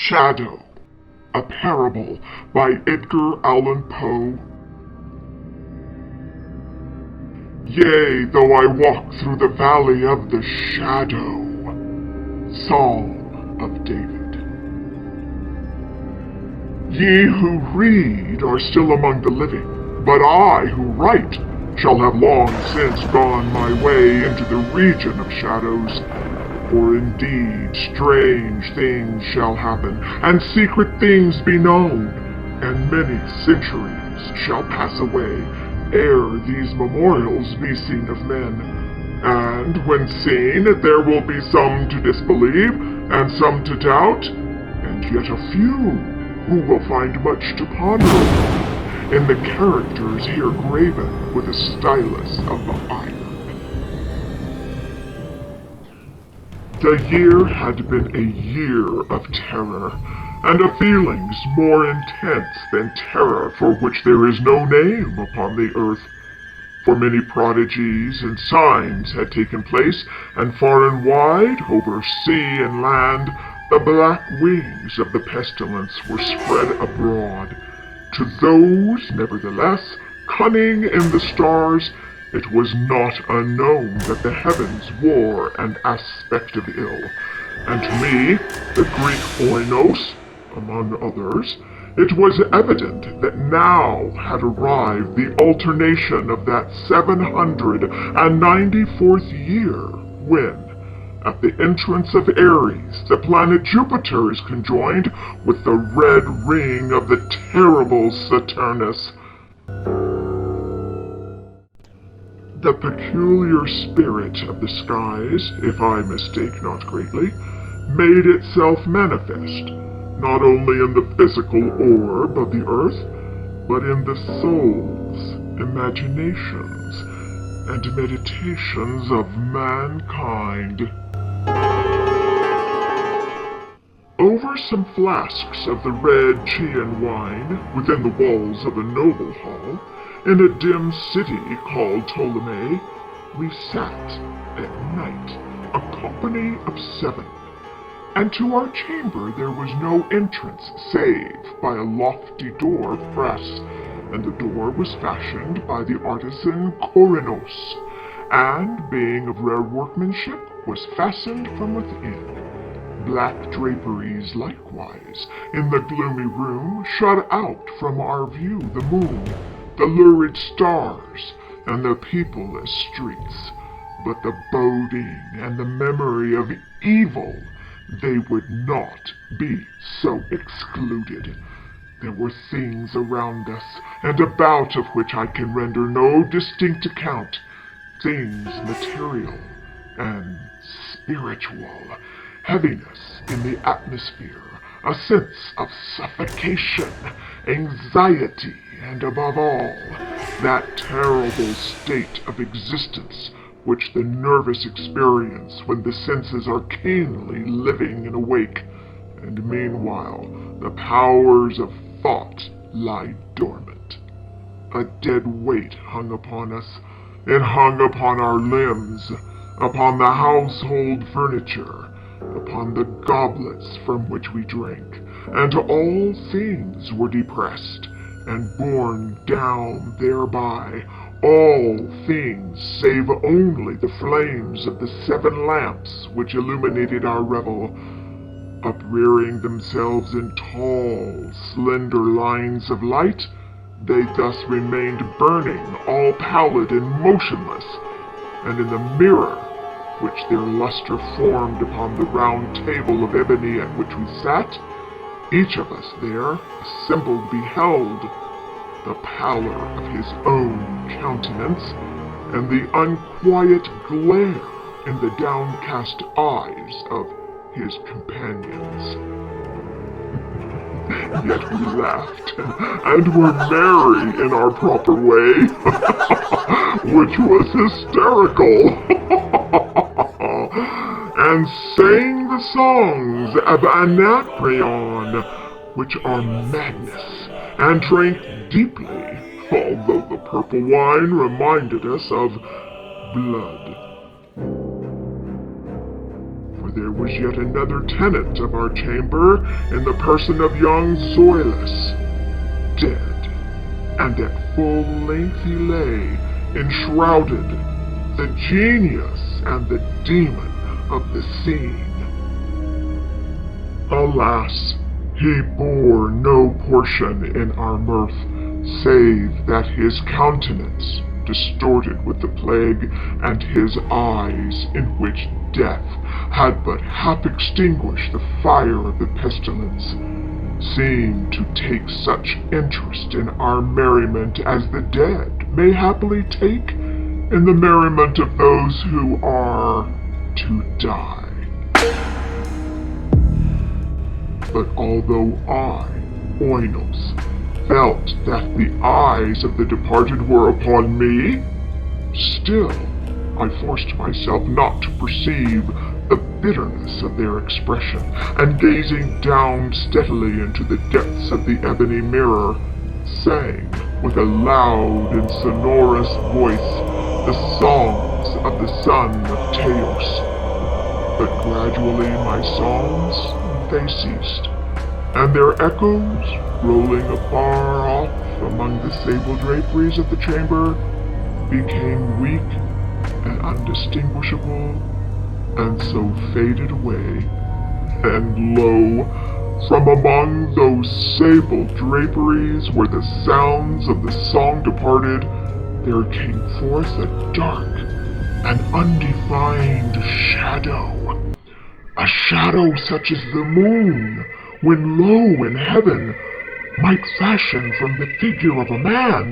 Shadow, a parable by Edgar Allan Poe. Yea, though I walk through the valley of the shadow. Psalm of David. Ye who read are still among the living, but I who write shall have long since gone my way into the region of shadows. For indeed strange things shall happen, and secret things be known, and many centuries shall pass away ere these memorials be seen of men. And when seen, there will be some to disbelieve, and some to doubt, and yet a few who will find much to ponder over in the characters here graven with a stylus of iron. The year had been a year of terror, and of feelings more intense than terror for which there is no name upon the earth. For many prodigies and signs had taken place, and far and wide, over sea and land, the black wings of the pestilence were spread abroad. To those, nevertheless, cunning in the stars, it was not unknown that the heavens wore an aspect of ill, and to me, the Greek oinos, among others, it was evident that now had arrived the alternation of that 794th year, when, at the entrance of Aries, the planet Jupiter is conjoined with the red ring of the terrible Saturnus. The peculiar spirit of the skies, if I mistake not greatly, made itself manifest, not only in the physical orb of the earth, but in the souls, imaginations, and meditations of mankind. Over some flasks of the red Chian wine, within the walls of a noble hall, in a dim city called Ptolemy, we sat at night, a company of 7, and to our chamber there was no entrance save by a lofty door of brass, and the door was fashioned by the artisan Corinos, and, being of rare workmanship, was fastened from within. Black draperies likewise in the gloomy room shut out from our view the moon, the lurid stars, and the peopleless streets. But the boding and the memory of evil, they would not be so excluded. There were things around us, and about of which I can render no distinct account, things material and spiritual, heaviness in the atmosphere, a sense of suffocation, anxiety, and above all, that terrible state of existence which the nervous experience when the senses are keenly living and awake, and meanwhile the powers of thought lie dormant. A dead weight hung upon us. It hung upon our limbs, upon the household furniture, upon the goblets from which we drank, and all things were depressed, and borne down thereby, all things save only the flames of the 7 lamps which illuminated our revel. Uprearing themselves in tall, slender lines of light, they thus remained burning, all pallid and motionless, and in the mirror which their luster formed upon the round table of ebony at which we sat, each of us there assembled beheld the pallor of his own countenance, and the unquiet glare in the downcast eyes of his companions. Yet we laughed, and were merry in our proper way, which was hysterical, and sang the songs of Anacreon, which are madness, and drank deeply, although the purple wine reminded us of blood. For there was yet another tenant of our chamber in the person of young Zoilus, dead, and at full length he lay, enshrouded, the genius and the demon of the scene. Alas, he bore no portion in our mirth, save that his countenance, distorted with the plague, and his eyes, in which death had but half extinguished the fire of the pestilence, seemed to take such interest in our merriment as the dead may happily take in the merriment of those who are to die. But although I, Oinos, felt that the eyes of the departed were upon me, still I forced myself not to perceive the bitterness of their expression, and gazing down steadily into the depths of the ebony mirror, sang with a loud and sonorous voice the songs of the son of Teos. But gradually my songs, they ceased, and their echoes, rolling afar off among the sable draperies of the chamber, became weak and undistinguishable, and so faded away. And lo, from among those sable draperies where the sounds of the song departed, there came forth a dark and undefined shadow. A shadow such as the moon, when low in heaven, might fashion from the figure of a man.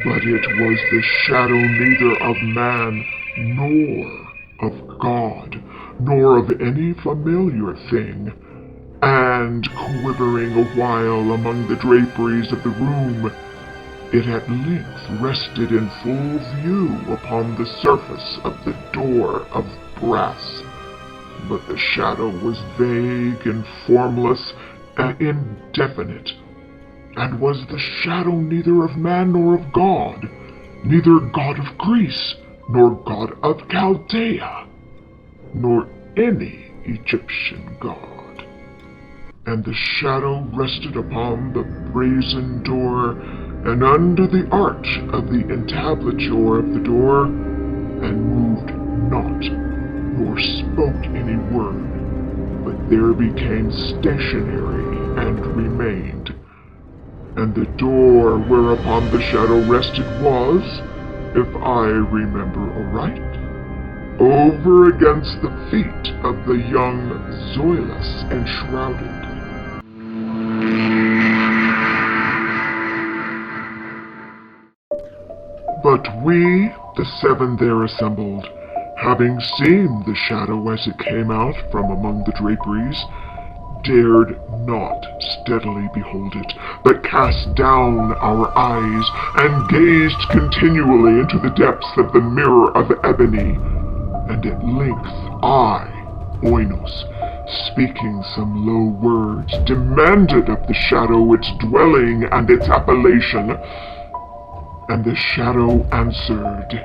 But it was the shadow neither of man nor of God, nor of any familiar thing, and quivering a while among the draperies of the room, it at length rested in full view upon the surface of the door of brass. But the shadow was vague and formless and indefinite, and was the shadow neither of man nor of God, neither God of Greece, nor God of Chaldea, nor any Egyptian god. And the shadow rested upon the brazen door, and under the arch of the entablature of the door, and moved not, nor spoke any word, but there became stationary and remained. And the door whereupon the shadow rested was, if I remember aright, over against the feet of the young Zoilus enshrouded. But we, the seven there assembled, having seen the shadow as it came out from among the draperies, dared not steadily behold it, but cast down our eyes, and gazed continually into the depths of the mirror of ebony. And at length I, Oinos, speaking some low words, demanded of the shadow its dwelling and its appellation. And the shadow answered,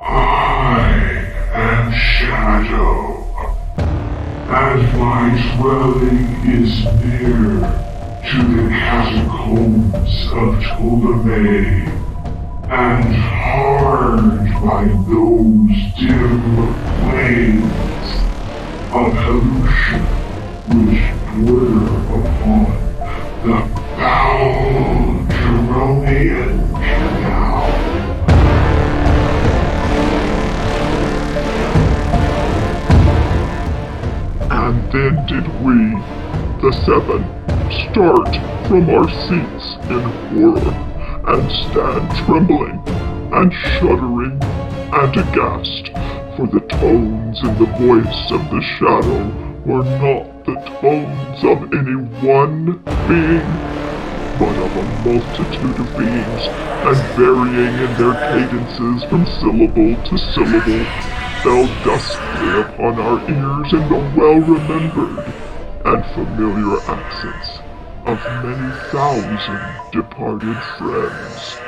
I am Shadow, and my dwelling is near to the catacombs of Ptolemy, and hard by those dim plains of Helutia which border upon the foul Geronian Canal. And then did we, the seven, start from our seats in horror, and stand trembling, and shuddering, and aghast, for the tones in the voice of the shadow were not the tones of any one being, but of a multitude of beings, and varying in their cadences from syllable to syllable, fell duskly upon our ears in the well-remembered and familiar accents of many thousand departed friends.